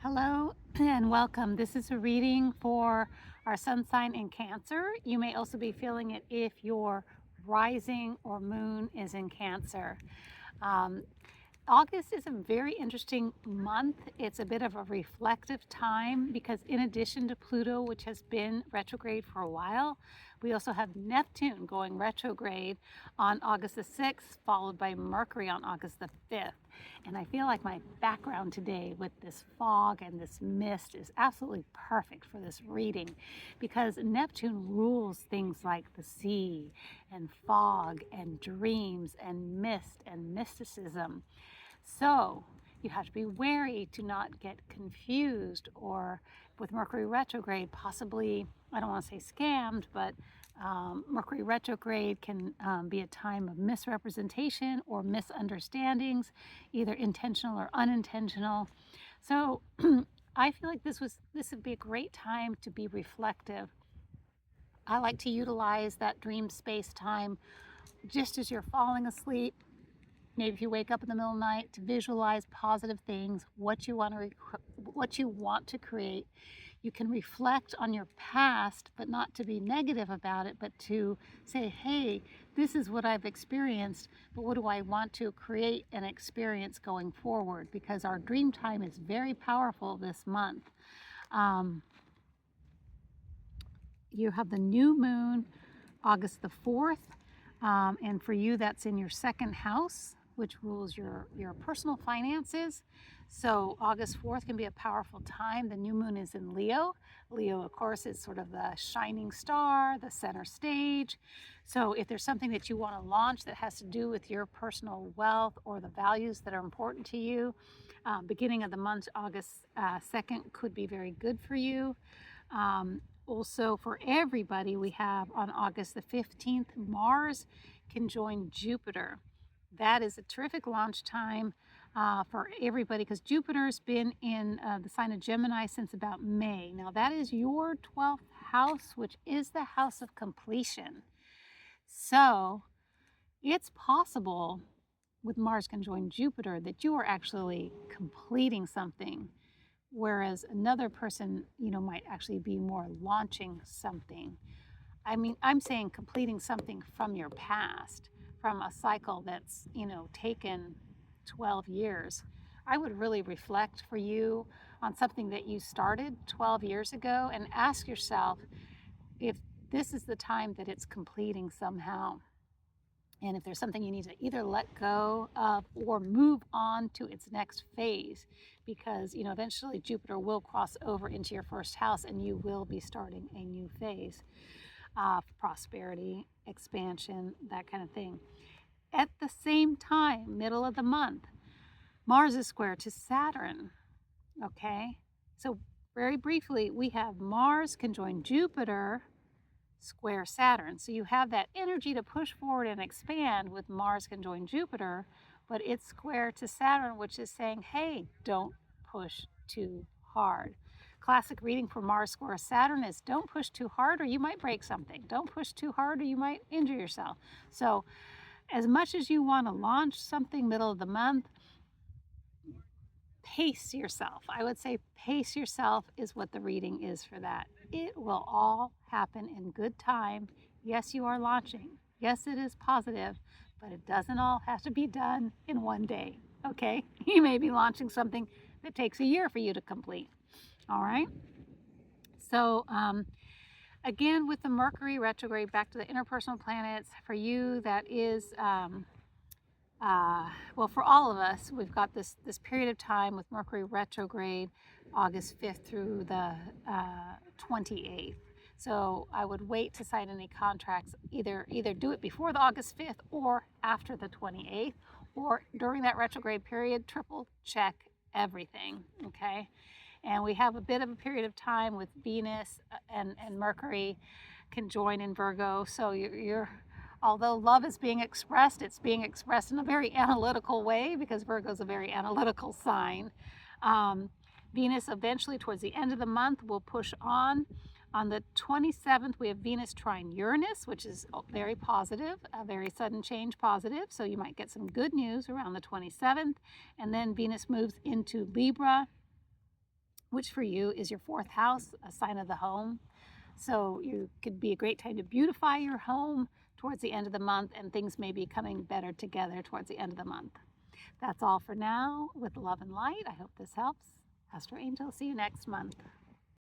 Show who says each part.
Speaker 1: Hello and welcome. This is a reading for our sun sign in Cancer. You may also be feeling it if your rising or moon is in Cancer. Um, August is a very interesting month. It's a bit of a reflective time because in addition to Pluto, which has been retrograde for a while, we also have Neptune going retrograde on August the 6th, followed by Mercury on August the 5th. And I feel like my background today with this fog and this mist is absolutely perfect for this reading because Neptune rules things like the sea and fog and dreams and mist and mysticism. So you have to be wary to not get confused or with Mercury retrograde, possibly, I don't want to say scammed, but Mercury retrograde can be a time of misrepresentation or misunderstandings, either intentional or unintentional. So I feel like this would be a great time to be reflective. I like to utilize that dream space time just as you're falling asleep. Maybe if you wake up in the middle of the night, to visualize positive things, what you want to create. You can reflect on your past, but not to be negative about it, but to say, hey, this is what I've experienced, but what do I want to create and experience going forward? Because our dream time is very powerful this month. You have the new moon August the 4th, and for you that's in your second house, which rules your personal finances. So August 4th can be a powerful time. The new moon is in Leo. Leo, of course, is sort of the shining star, the center stage. So if there's something that you want to launch that has to do with your personal wealth or the values that are important to you, beginning of the month, August 2nd, could be very good for you. Also, for everybody, we have on August the 15th, Mars can join Jupiter. That is a terrific launch time for everybody because Jupiter's been in the sign of Gemini since about May. Now, that is your 12th house, which is the house of completion. So, it's possible with Mars conjoined Jupiter that you are actually completing something, whereas another person, might actually be more launching something. I mean, I'm saying completing something from your past, from a cycle that's, taken 12 years. I would really reflect for you on something that you started 12 years ago and ask yourself if this is the time that it's completing somehow. And if there's something you need to either let go of or move on to its next phase, because eventually Jupiter will cross over into your first house and you will be starting a new phase of prosperity, expansion, that kind of thing. At the same time, middle of the month, Mars is square to Saturn. Okay, so very briefly, we have Mars conjoined Jupiter square Saturn. So you have that energy to push forward and expand with Mars conjoined Jupiter, but it's square to Saturn, which is saying, hey, don't push too hard. Classic reading for Mars square Saturn is don't push too hard or you might break something. Don't push too hard or you might injure yourself. So as much as you want to launch something middle of the month, pace yourself. I would say pace yourself is what the reading is for that. It will all happen in good time. Yes, you are launching. Yes, it is positive, but it doesn't all have to be done in one day. Okay? You may be launching something that takes a year for you to complete. All right? So, again, with the Mercury retrograde, back to the interpersonal planets, for you, that is well, for all of us, we've got this period of time with Mercury retrograde, August 5th through the 28th. So I would wait to sign any contracts, either do it before the August 5th or after the 28th, or during that retrograde period, triple check everything, okay? And we have a bit of a period of time with Venus and Mercury conjoin in Virgo, so you're although love is being expressed, it's being expressed in a very analytical way because Virgo is a very analytical sign. Venus eventually towards the end of the month will push on. On the 27th, we have Venus trine Uranus, which is very positive, a very sudden change positive. So you might get some good news around the 27th. And then Venus moves into Libra which for you is your fourth house, a sign of the home. So you could be a great time to beautify your home towards the end of the month, and things may be coming better together towards the end of the month. That's all for now with love and light. I hope this helps. Astro Angel, see you next month.